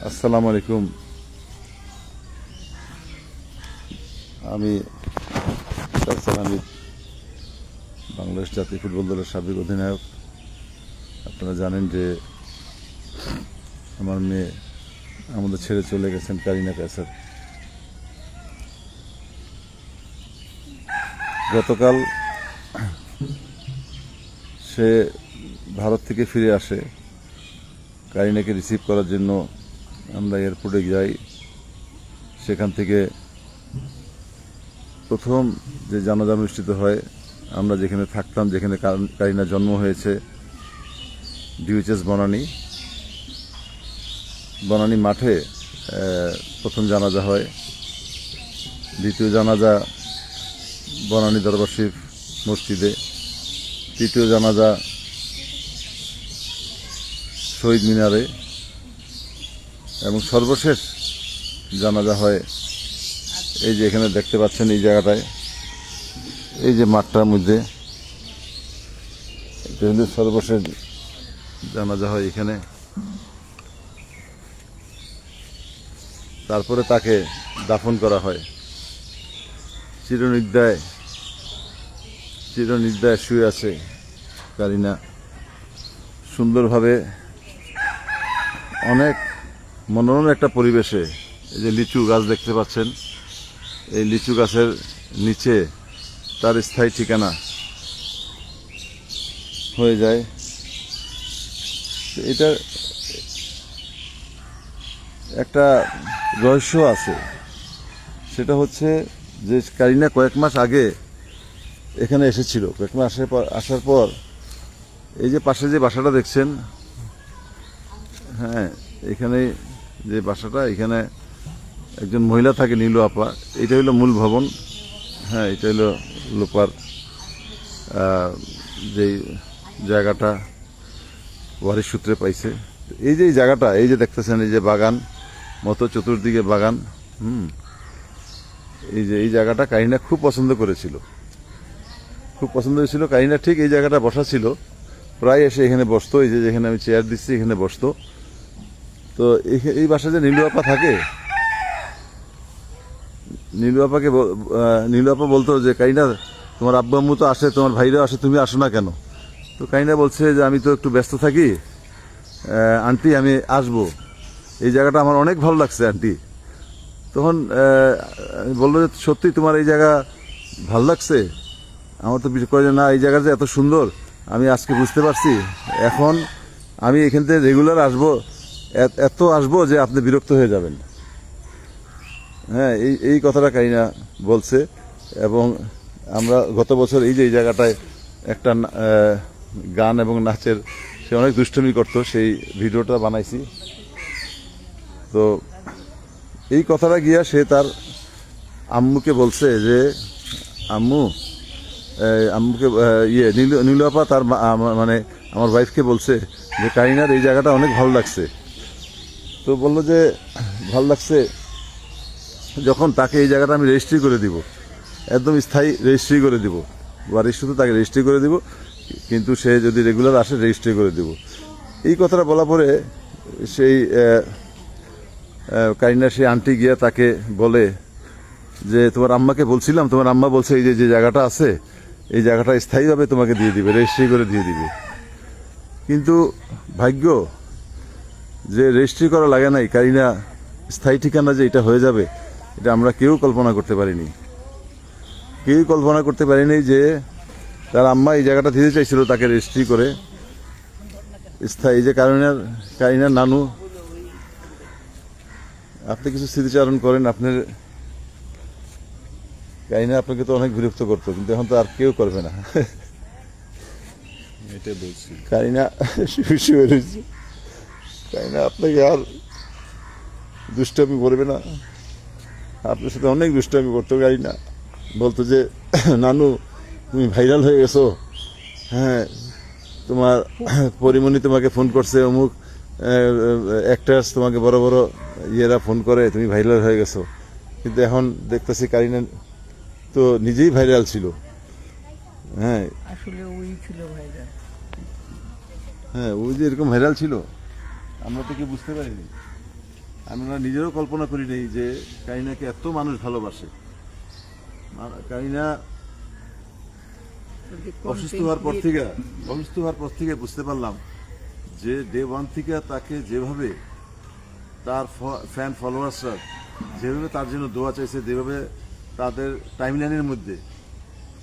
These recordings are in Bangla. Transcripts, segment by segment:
আসসালামু আলাইকুম। আমি কাউসার হামিদ, বাংলাদেশ জাতীয় ফুটবল দলের সাবেক অধিনায়ক। আপনারা জানেন যে আমার মেয়ে আমাদের ছেড়ে চলে গেছেন, কারিনা কায়সার। গতকাল সে ভারত থেকে ফিরে আসে। কারিনাকে রিসিভ করার জন্য আমরা এয়ারপোর্টে যাই। সেখান থেকে প্রথম যে জানাজা অনুষ্ঠিত হয়, আমরা যেখানে থাকতাম, যেখানে কারিনার জন্ম হয়েছে, ডিউএইচএস বনানী মাঠে প্রথম জানাজা হয়। দ্বিতীয় জানাজা বনানী দরবার শরীফ মসজিদে। তৃতীয় জানাজা শহীদ মিনারে। এবং সর্বশেষ জানাজা হয় এই যে এখানে দেখতে পাচ্ছেন, এই জায়গাটায়, এই যে মাঠটার মধ্যে সর্বশেষ জানাজা হয় এখানে। তারপরে তাকে দাফন করা হয়। চিরনিদ্রায় শুয়ে আছে কারিনা, সুন্দরভাবে, অনেক মনোরম একটা পরিবেশে। এই যে লিচু গাছ দেখতে পাচ্ছেন, এই লিচু গাছের নিচে তার স্থায়ী ঠিকানা হয়ে যায়। এটা একটা রহস্য আছে। সেটা হচ্ছে যে কারিনা কয়েক মাস আগে এখানে এসেছিল। কয়েক মাস আসার পর এই যে পাশে যে বাসাটা দেখছেন, হ্যাঁ, এখানে যে বাসাটা, এখানে একজন মহিলা থাকে, নীলু আপা। এটা হলো মূল ভবন। হ্যাঁ, এটা হলো লোপার যে জায়গাটা ওয়ারিশ সূত্রে পাইছে। এই যে জায়গাটা, এই যে দেখতেছেন, এই যে বাগান মতো, চতুর্দিকে বাগান। এই জায়গাটা কারিনা খুব পছন্দ করেছিল, খুব পছন্দ হয়েছিল। কারিনা ঠিক এই জায়গাটা বসা ছিল, প্রায় এসে এখানে বসতো। এই যে যেখানে আমি চেয়ার দিচ্ছি, এখানে বসতো। তো এই বাসায় যে নীলু আপা থাকে, নীলু আপা বলতো যে কারিনা, তোমার আব্বু আম্মু তো আসে, তোমার ভাইরাও আসে, তুমি আসো না কেন? তো কারিনা বলছে যে আমি তো একটু ব্যস্ত থাকি আন্টি, আমি আসবো, এই জায়গাটা আমার অনেক ভালো লাগছে আন্টি। তখন বললো যে সত্যি তোমার এই জায়গা ভালো লাগছে? আমার তো বিশেষ করে না, এই জায়গাটা এত সুন্দর আমি আজকে বুঝতে পারছি। এখন আমি এখান থেকে রেগুলার আসবো, এত আসবো যে আপনি বিরক্ত হয়ে যাবেন। হ্যাঁ, এই কথাটা কারিনা বলছে। এবং আমরা গত বছর এই যে এই জায়গাটায় একটা গান এবং নাচের, সে অনেক দুষ্টুমি করতো, সেই ভিডিওটা বানাইছি। তো এই কথাটা গিয়া সে তার আম্মুকে বলছে যে আম্মুকে নীলু আপা তার মানে আমার ওয়াইফকে বলছে যে কারিনার এই জায়গাটা অনেক ভালো লাগছে। তো বললো যে ভালো লাগছে যখন, তাকে এই জায়গাটা আমি রেজিস্ট্রি করে দিব, একদম স্থায়ী রেজিস্ট্রি করে দিব। বাড়ির শুধু তাকে রেজিস্ট্রি করে দিব, কিন্তু সে যদি রেগুলার আসে রেজিস্ট্রি করে দিব। এই কথাটা বলা পরে সেই কারিনা, সেই আন্টি গিয়া তাকে বলে যে তোমার আম্মাকে বলছিলাম, তোমার আম্মা বলছে এই যে জায়গাটা আছে, এই জায়গাটা স্থায়ীভাবে তোমাকে দিয়ে দিবে, রেজিস্ট্রি করে দিয়ে দিবে। কিন্তু ভাগ্য যে রেজিস্ট্রি করা লাগে নাই, কারিনা স্থায়ী ঠিকানা যে এটা হয়ে যাবে, এটা আমরা কেউ কল্পনা করতে পারিনি। যে তার আম্মা এই জায়গাটা দিতে চাইছিল তাকে রেজিস্ট্রি করে স্থায়ী। যে কারিনার নানু, আপনি কিছু স্মৃতিচারণ করেন। আপনার কারিনা আপনাকে তো অনেক বিরক্ত করতো, কিন্তু এখন তো আর কেউ করবে না। এটাই বলছি। কারিনা শুয়ে রয়েছে। কারিনা আপনাকে আর দুষ্টামি করবে না। আপনার সাথে অনেক দুষ্টামি করতো কারিনা। বলতো যে নানু, তুমি ভাইরাল হয়ে গেছো, হ্যাঁ, তোমার পরিমণি তোমাকে ফোন করছে, অমুক অ্যাক্টার্স তোমাকে বড় বড় ইয়েরা ফোন করে, তুমি ভাইরাল হয়ে গেছো। কিন্তু এখন দেখতেছি কারিনা তো নিজেই ভাইরাল ছিল। হ্যাঁ, আসলে ওই ছিল ভাইরাল। হ্যাঁ, ওই যে এরকম ভাইরাল ছিল, আমরা তো কি বুঝতে পারিনি। আমরা নিজেরও কল্পনা করি নেই যে কারিনাকে এত মানুষ ভালোবাসে। কারিনা অসুস্থ হওয়ার পর থেকে বুঝতে পারলাম যে ডে ওয়ান থেকে তাকে যেভাবে তার ফ্যান ফলোয়ার্সরা যেভাবে তার জন্য দোয়া চাইছে, যেভাবে তাদের টাইমলাইনের মধ্যে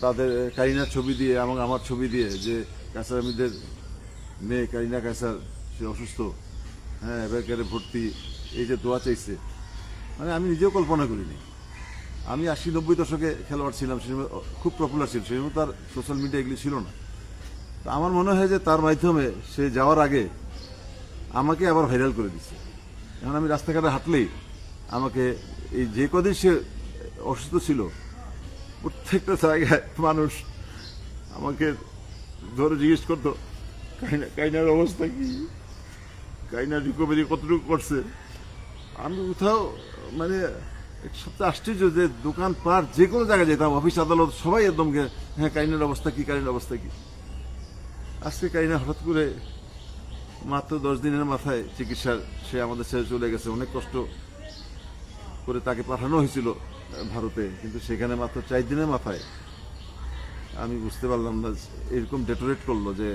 তাদের কারিনার ছবি দিয়ে এবং আমার ছবি দিয়ে যে কায়সার আহমেদের মেয়ে কারিনা কায়সার সে অসুস্থ, হ্যাঁ এবারে ভর্তি, এই যে দোয়া চাইছে, মানে আমি নিজেও কল্পনা করিনি। আমি 80-90 দশকে খেলোয়াড় ছিলাম, সে সময় খুব পপুলার ছিল, সেই সময় তার সোশ্যাল মিডিয়া এগুলি ছিল না। তো আমার মনে হয় যে তার মাধ্যমে সে যাওয়ার আগে আমাকে আবার ভাইরাল করে দিচ্ছে। এখন আমি রাস্তাঘাটে হাঁটলেই আমাকে এই যে কদিন সে অসুস্থ ছিল প্রত্যেকটা জায়গায় মানুষ আমাকে ধরে জিজ্ঞেস করতো কাইনার অবস্থা কি, কাইনার রিকভারি কতটুকু করছে। আমি কোথাও মানে সবচেয়ে আশ্চর্য যে দোকান পাট যে কোনো জায়গায় যেতাম, অফিস আদালত, সবাই একদম হ্যাঁ কাইনার অবস্থা কি, কাইনার অবস্থা কি। আজকে কাইনা হঠাৎ করে মাত্র 10 দিনের মাথায় চিকিৎসার সে আমাদের ছেড়ে চলে গেছে। অনেক কষ্ট করে তাকে পাঠানো হয়েছিল ভারতে, কিন্তু সেখানে মাত্র 4 দিনের মাথায় আমি বুঝতে পারলাম না এরকম ডেটোরেট করলো যে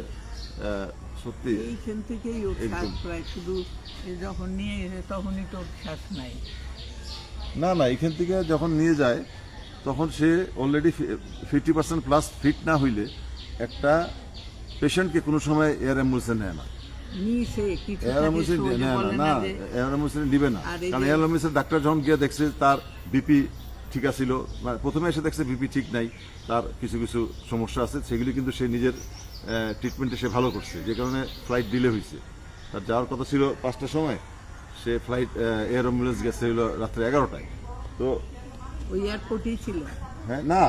সত্যি এইখান থেকেই ওর শ্বাস প্রায় শুধু যখন নিয়ে এসে তখনই তোর শ্বাস নাই। না এখান থেকে যখন নিয়ে যায় তখন সে অলরেডি 50% প্লাস ফিট না হইলে একটা পেশেন্টকে কোনো সময় এয়ার অ্যাম্বুলেন্সে নেয় না, নিচে কিছু এয়ার অ্যাম্বুলেন্সে নেয় না, এয়ার অ্যাম্বুলেন্সে নিবে না। কারণ এয়ার অ্যাম্বুলেন্সের ডাক্তার যখন গিয়ে দেখছে তার বিপি ঠিক আছিল, প্রথমে এসে দেখছে বিপি ঠিক নাই, তার কিছু কিছু সমস্যা আছে, সেগুলি কিন্তু সে নিজের ট্রিটমেন্টে সে ভালো করছে, যে কারণে ফ্লাইট ডিলে হয়েছে। তার যাওয়ার কথা ছিল 5টার সময়, সে ফ্লাইট এয়ার অ্যাম্বুলেন্স গেছে হলো রাত্রে 11টায়। তো ওই এয়ারপোর্টেই ছিল। হ্যাঁ না,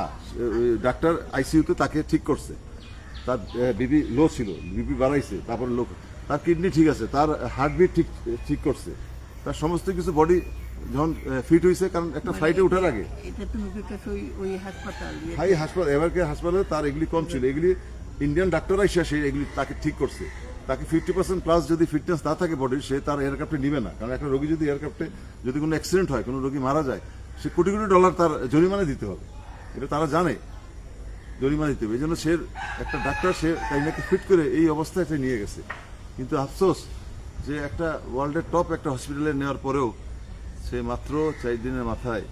ডাক্তার আইসিইউতে তাকে ঠিক করছে, তার বিপি লো ছিল, বিপি বাড়াইছে, তারপর লো, তার কিডনি ঠিক আছে, তার হার্টবিট ঠিক করছে, তার সমস্ত কিছু বডি যখন ফিট হয়েছে। কারণ একটা ফ্লাইটে ওঠার আগে এটা তুমি দেখেছো ওই হাসপাতাল এবারকে হাসপাতালে তার এগুলি কম ছিল, এগুলি ইন্ডিয়ান ডাক্তাররা এসে সেই এগুলি তাকে ঠিক করছে। তাকে 50% প্লাস যদি ফিটনেস না থাকে বডির, সে তার এয়ারক্রাফটে নিবে না। কারণ একটা রোগী যদি এয়ারক্রাফটে যদি কোনো অ্যাক্সিডেন্ট হয়, কোনো রোগী মারা যায়, সে কোটি কোটি ডলার তার জরিমানা দিতে হবে, এটা তারা জানে, জরিমানা দিতে হবে। এই জন্য সে একটা ডাক্তার সে কাইনাকে ফিট করে এই অবস্থায় এটা নিয়ে গেছে। কিন্তু আফসোস যে একটা ওয়ার্ল্ডের টপ একটা হসপিটালে নেওয়ার পরেও সে মাত্র 4 দিনের মাথায়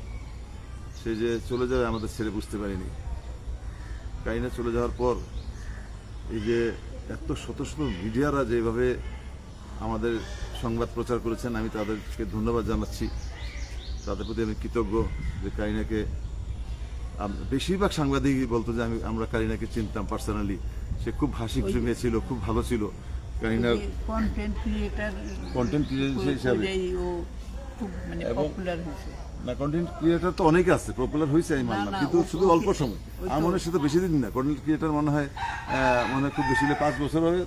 সে যে চলে যাবে আমাদের ছেড়ে বুঝতে পারিনি। কাইনা চলে যাওয়ার পর এই যে এত শত শত মিডিয়ারা যেভাবে আমাদের সংবাদ প্রচার করেছেন, আমি তাদেরকে ধন্যবাদ জানাচ্ছি, তাদের প্রতি আমি কৃতজ্ঞ। যে কারিনাকে বেশিরভাগ সাংবাদিকই বলতো যে আমরা কারিনাকে চিনতাম পার্সোনালি, সে খুব হাসি খুশি মেয়ে ছিল, খুব ভালো ছিল। কারিনার কন্টেন্ট ক্রিয়েটর হিসাবে ও খুব মানে পপুলার হয়েছে। না, কন্টেন্ট ক্রিয়েটর তো অনেকে আছে, পপুলার হয়েছে আমি মানলাম, কিন্তু শুধু অল্প সময়। আমার মনে হয় সে তো বেশি দিন না, কন্টেন্ট ক্রিয়েটর মনে হয় খুব বেশি 5 বছর হবে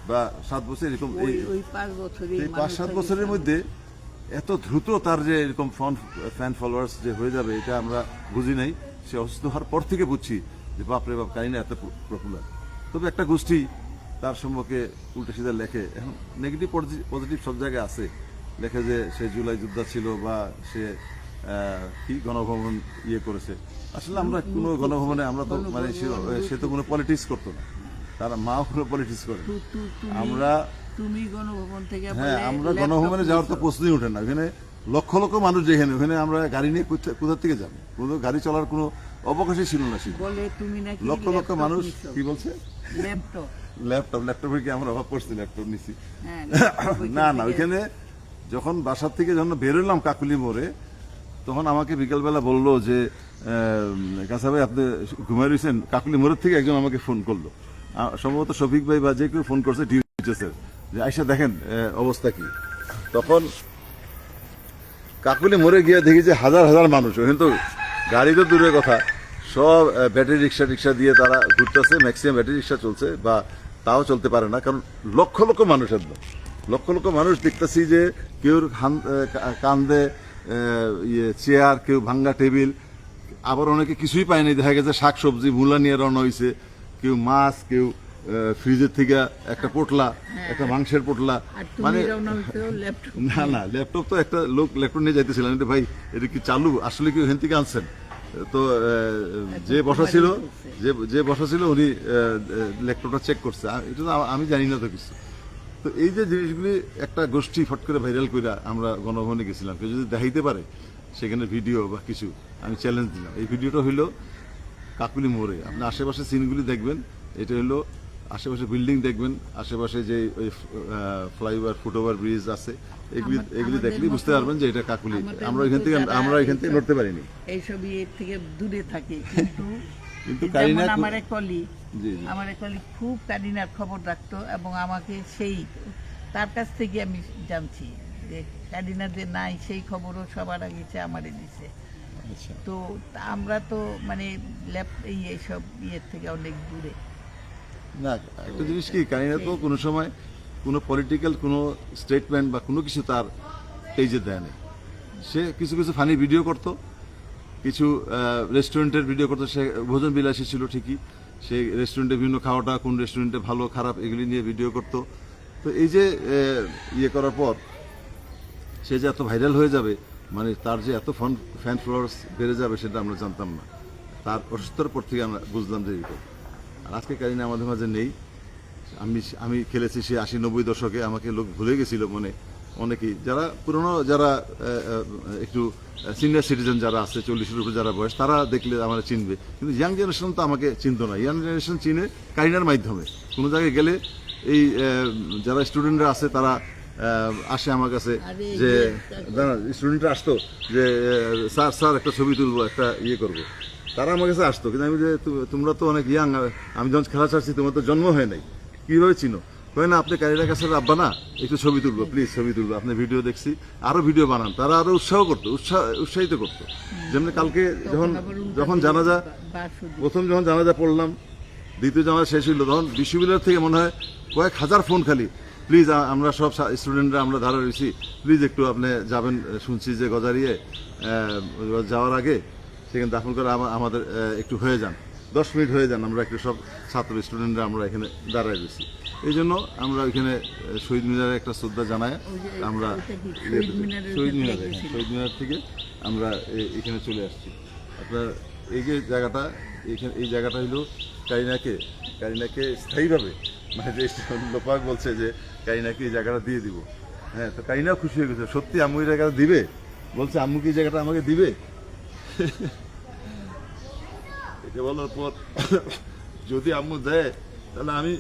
বা 7 বছর এরকম। ওই 5 বছরই, এই 5-7 বছরের মধ্যে এত দ্রুত তার যে এরকম ফ্যান ফলোয়ার্স যে হয়ে যাবে, এটা আমরা বুঝি নাই। সে অসুস্থ হওয়ার পর থেকে বুঝছি যে বাপরে বাপ, কারিনা এত পপুলার। তবে একটা গোষ্ঠী তার সম্পর্কে উল্টা সিধা লেখে, এখন নেগেটিভ পজিটিভ সব জায়গায় আছে, লেখে যে সে জুলাই যোদ্ধা ছিল বা সে কি গণভবন করেছে। আসলে আমরা কোনো গণভবনে আমরা তো মানে সে তো কোনো পলিটিক্স করতো না, তার মাও কোনো পলিটিক্স করে। আমরা তুমি গণভবন থেকে, হ্যাঁ, আমরা গণভবনে যাওয়ার তো প্রশ্নই ওঠে না। ওখানে লক্ষ লক্ষ মানুষ যেখানে, ওখানে আমরা গাড়ি নিয়ে কোথা থেকে যাবো, কোনো গাড়ি চলার কোনো অবকাশই ছিল না। বলে তুমি নাকি লক্ষ লক্ষ মানুষ কি বলছে, ল্যাপটপের কি আমার অভাব পড়ছে, ল্যাপটপ নিছি। না ওইখানে যখন বাসার থেকে যখন বেরোলাম কাকুলি মোড়ে, তখন আমাকে বিকেলবেলা বললো যে কাঁচা ভাই আপনি ঘুমাই রয়েছেন। কাকুলি মোড়ের থেকে একজন আমাকে ফোন করলো, সম্ভবত শফিক ভাই বা যে কেউ ফোন করছে ডিউটিসের, যে আইসা দেখেন অবস্থা কি। তখন কাকুলি মোড়ে গিয়ে দেখি যে হাজার হাজার মানুষ, ওখানে তো গাড়ি তো দূরের কথা, সব ব্যাটারি রিক্সা দিয়ে তারা ঘুরতেছে। ম্যাক্সিমাম ব্যাটারি রিক্সা চলছে, বা তাও চলতে পারে না, কারণ লক্ষ লক্ষ মানুষ, একদম লক্ষ লক্ষ মানুষ দেখতেছি যে কেউ কান্দে চেয়ার, কেউ ভাঙ্গা টেবিল, আবার অনেকে কিছুই পায়নি, দেখা গেছে শাক সবজি মূলা নিয়ে রওনা হয়েছে, কেউ মাছ, কেউ ফ্রিজের থেকে একটা পোটলা, একটা মাংসের পোটলা, আর তুমি মানে রওনা হইছো ল্যাপটপ না না ল্যাপটপ তো একটা লোক ল্যাপটপ নিয়ে যাইতেছিলেন, এটা ভাই এটা কি চালু, আসলে কি ওখান থেকে আনছেন? তো যে বসা ছিল, যে বসা ছিল উনি ল্যাপটপটা চেক করছে, এটা তো আমি জানি না তো কিছু। তো এই যে জিনিসগুলি একটা গোষ্ঠী ফট করে ভাইরাল করে আমরা গণভবনে গেছিলাম, কেউ যদি দেখাইতে পারে সেখানে ভিডিও বা কিছু, আমি চ্যালেঞ্জ দিলাম। এই ভিডিওটা হইলো কাকুলি মোড়ে, আপনি আশেপাশে সিনগুলি দেখবেন, এটা হলো আশেপাশে বিল্ডিং দেখবেন, আশেপাশে যে ওই ফ্লাইওভার ফুটওভার ব্রিজ আছে, এগুলি আমাদের দেখলেই বুঝতে মতো- পারবেন যে এটা কাকুলি। আমাদের আমরা এখান মতো থেকে যারা আমরা এখান থেকে এইসব- নড়তে পারিনি। এইসবই এর থেকে দূরে থাকে কিন্তু যেমন কারিনা আমার এক কলি জি জি আমার এক কলি খুব কারিনার খবর রাখতো এবং আমাকে তার কাছ থেকে আমি জানছি যে কারিনা যে নাই সেই খবরও সবার আগে সে আমারে দিছে। আচ্ছা তো আমরা তো মানে এইসব ইয়ের থেকে অনেক দূরে। না, একটা জিনিস কি, কারিনা তো কোনো সময় কোনো পলিটিক্যাল কোনো স্টেটমেন্ট বা কোনো কিছু তার পেজে দেয় না। সে কিছু কিছু ফানি ভিডিও করতো, কিছু রেস্টুরেন্টের ভিডিও করতো। সে ভোজন বিলাসী ছিল ঠিকই, সে রেস্টুরেন্টে বিভিন্ন খাওয়াটা কোন রেস্টুরেন্টে ভালো খারাপ এগুলি নিয়ে ভিডিও করতো। তো এই যে ইয়ে করার পর সে যে এত ভাইরাল হয়ে যাবে, মানে তার যে এত ফ্যান ফলোয়ার্স বেড়ে যাবে সেটা আমরা জানতাম না। তার অসুস্থতার পর থেকে আমরা বুঝলাম যে এইটা। আর আজকে কারিনা আমাদের মাঝে নেই। আমি খেলেছি সে 80-90 দশকে, আমাকে লোক ভুলে গেছিল মনে অনেকেই, যারা পুরনো, যারা একটু সিনিয়র সিটিজেন যারা আছে, 40-এর উপরে যারা বয়স, তারা দেখলে আমার চিনবে, কিন্তু ইয়াং জেনারেশন তো আমাকে চিনতো না। ইয়াং জেনারেশন চিনে কারিনার মাধ্যমে। কোনো জায়গায় গেলে এই যারা স্টুডেন্টরা আছে তারা আসে আমার কাছে, আরে যে স্টুডেন্টরা আসতো যে স্যার স্যার একটা ছবি তুলবো, একটা ইয়ে করবো, তারা আমার কাছে আসতো। কিন্তু আমি যে তোমরা তো অনেক ইয়াং, আমি যখন খেলা ছাড়ছি তোমার তো জন্ম হয় নাই, কিভাবে চিনো? হয় না, আপনি কারিনা কাছে আব্বা না, একটু ছবি তুলবো প্লিজ, ছবি তুলবো, আপনার ভিডিও দেখছি, আরো ভিডিও বানান। তারা আরো উৎসাহ করতো, উৎসাহিত করতো। যেমন কালকে যখন জানাজা, প্রথম যখন জানাজা পড়লাম, দ্বিতীয় জানাজা শেষ হইলো, তখন বিশ্ববিদ্যালয় থেকে মনে হয় কয়েক হাজার ফোন খালি, প্লিজ আমরা সব স্টুডেন্টরা আমরা ধারা রয়েছি, প্লিজ একটু আপনি যাবেন, শুনছি যে গজারিয়ে যাওয়ার আগে সেখানে দাফন করে আমাদের একটু হয়ে যান, 10 মিনিট হয়ে যান, আমরা একটু সব ছাত্র স্টুডেন্টরা আমরা এখানে দাঁড়ায় রয়েছি। এই জন্য আমরা এখানে শহীদ মিনারে একটা শ্রদ্ধা জানায় আমরা শহীদ মিনার থেকে আমরা এখানে চলে আসছি। আপনার এই যে জায়গাটা, এই জায়গাটা হলো কারিনাকে স্থায়ীভাবে, মানে যে লোপাক বলছে যে কারিনাকে এই জায়গাটা দিয়ে দিব। হ্যাঁ, তো কারিনাও খুশি হয়ে গেছে, সত্যি আম্মু এই জায়গাটা দিবে, বলছে আম্মু কি এই জায়গাটা আমাকে দিবে। এটা বলার পর যদি আম্মু দেয় তাহলে আমি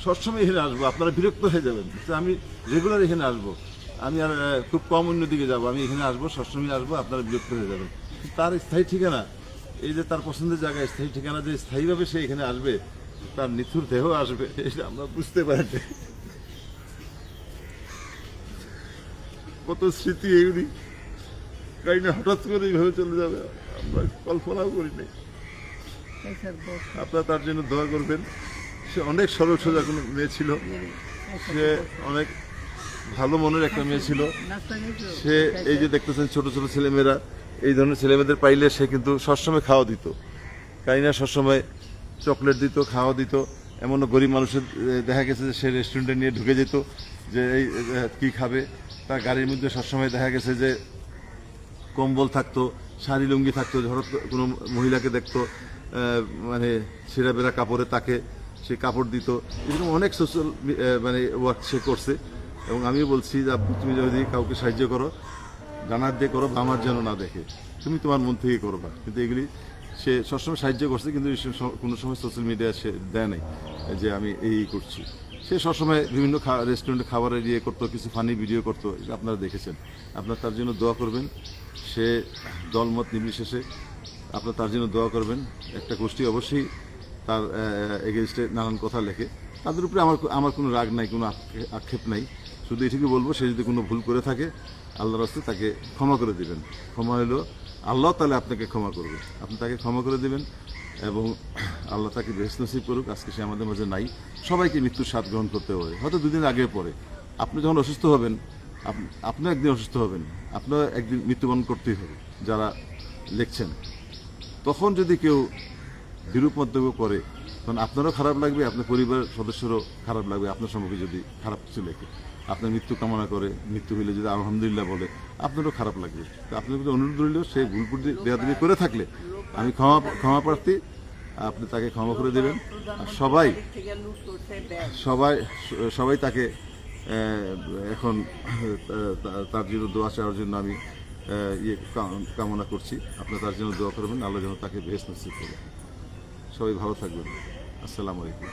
সবসময় এখানে আসবো, আপনারা বিরক্ত হয়ে যাবেন, আমি রেগুলার এখানে আসবো, আমি আর খুব কম অন্যদিকে যাবো, আমি এখানে আসবো, সবসময় আসবো, আপনারা বিরক্ত হয়ে যাবেন। তার স্থায়ী ঠিকানা, এই যে তার পছন্দের জায়গায় স্থায়ী ঠিকানা, যে স্থায়ীভাবে সে এখানে আসবে, তার নিথুর দেহ আসবে, এটা আমরা বুঝতে পারি। কত স্মৃতি এগুলি, কারিনা হঠাৎ করে এইভাবে চলে যাবে আমরা কল্পনাও করি নাই। আপনারা তার জন্য দোয়া করবেন। সে অনেক সরল সোজা কোনো মেয়ে ছিল, সে অনেক ভালো মনের একটা মেয়ে ছিল। সে এই যে দেখতেছেন ছোট ছোট ছেলেমেয়েরা, এই ধরনের ছেলেমেয়েদের পাইলে সে কিন্তু সবসময় খাওয়া দিত। কারিনা সবসময় চকলেট দিত, খাওয়া দিত। এমনও গরিব মানুষের দেখা গেছে যে সে রেস্টুরেন্টে নিয়ে ঢুকে যেত, যে এই কি খাবে। তার গাড়ির মধ্যে সবসময় দেখা গেছে যে কম্বল থাকতো, শাড়ি লুঙ্গি থাকতো, ধরো কোনো মহিলাকে দেখতো মানে ছেঁড়া বেড়া কাপড়ে, তাকে সে কাপড় দিত। এরকম অনেক সোশ্যাল মানে ওয়ার্ক সে করছে। এবং আমি বলছি যে তুমি যদি কাউকে সাহায্য করো, জানার দিয়ে করো, আমার যেন না দেখে, তুমি তোমার মন থেকে করবা। কিন্তু এগুলি সে সবসময় সাহায্য করছে, কিন্তু কোনো সময় সোশ্যাল মিডিয়া সে দেয় নাই যে আমি এই করছি। সে সবসময় বিভিন্ন রেস্টুরেন্টে খাবারের ইয়ে করতো, কিছু ফানি ভিডিও করতো, এটা আপনারা দেখেছেন। আপনারা তার জন্য দোয়া করবেন। সে দলমত নির্বিশেষে আপনারা তার জন্য দোয়া করবেন। একটা গোষ্ঠী অবশ্যই তার এগেনস্টে নানান কথা লেখে, তাদের উপরে আমার কোনো রাগ নাই, কোনো আক্ষেপ নাই। শুধু এটুকু বলবো, সে যদি কোনো ভুল করে থাকে আল্লাহর রাস্তায় তাকে ক্ষমা করে দিবেন। ক্ষমা হলো আল্লাহ তাহলে আপনাকে ক্ষমা করবে, আপনি তাকে ক্ষমা করে দিবেন এবং আল্লাহ তাকে বেহেশত নসিব করুক। আজকে সে আমাদের মাঝে নাই। সবাইকে মৃত্যুর স্বাদ গ্রহণ করতে হবে, হয়তো 2 দিন আগে পরে। আপনি যখন অসুস্থ হবেন, আপনি একদিন অসুস্থ হবেন, আপনার একদিন মৃত্যুবরণ করতেই হবে। যারা লিখছেন, তখন যদি কেউ বিরূপ মন্তব্য করে কারণ আপনারও খারাপ লাগবে, আপনার পরিবারের সদস্যরও খারাপ লাগবে আপনার সম্পর্কে যদি খারাপ কিছু লেখে। আপনার মৃত্যু কামনা করে, মৃত্যু হইলে যদি আলহামদুলিল্লাহ বলে, আপনারও খারাপ লাগবে। তো আপনার প্রতি অনুরোধ রইল, সে ভুল বেয়াদবি করে থাকলে আমি ক্ষমা প্রার্থী, আপনি তাকে ক্ষমা করে দেবেন। আর সবাই থেকে লুট করছে ব্যাগ। সবাই তাকে এখন তার জন্য দোয়া চাওয়ার জন্য আমি কামনা করছি। আপনারা তার জন্য দোয়া করবেন, আল্লাহ যেন তাকে বেহেশত নসিব করে। সবাই ভালো থাকবেন। আসসালামু আলাইকুম।